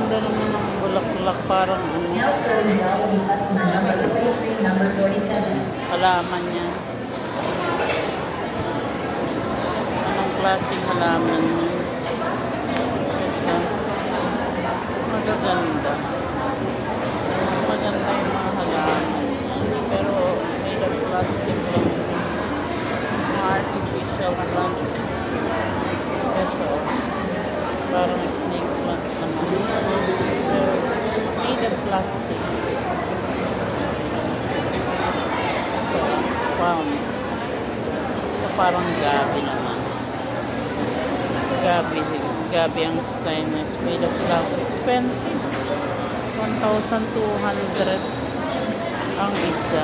ganda naman ng bulaklak, parang ano, halaman niya. Anong klaseng halaman niya? Ito. Magaganda. Maganda yung mga halaman. Pero made of plastic lang. Mga artificial plants. Ito. Parang snake plant naman. Pero made of plastic. Ito. Wow. Ito parang gabi naman. Gabi ang style na is made of plastic. Expensive. 1,200 ang isa.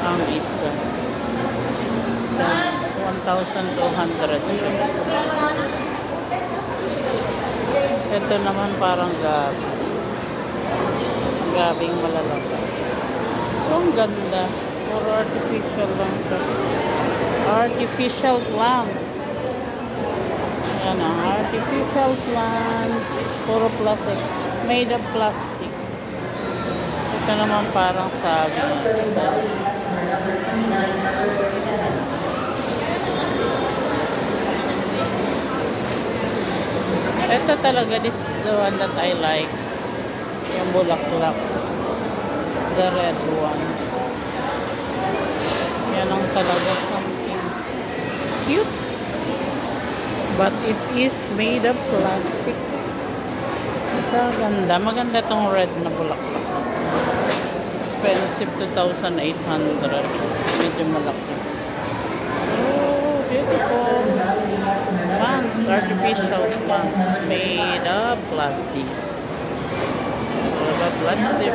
Ang isa. So, 1,200. Ito naman parang gabi. Gabing malalaki. So, ang ganda. Puro artificial lang siya. Artificial plants. Ayan o. Artificial plants. Puro plastic. Made of plastic. Ito naman parang saging style. Ito talaga, this is the one that I like. Yung bulaklak. The red one. Yan ang talaga something cute. But it is made of plastic. Ito, ganda. Maganda tong red na bulaklak. Expensive, 2,800. Medyo malaki. Oh, beautiful. Plants, artificial plants made of plastic. So, the plastic.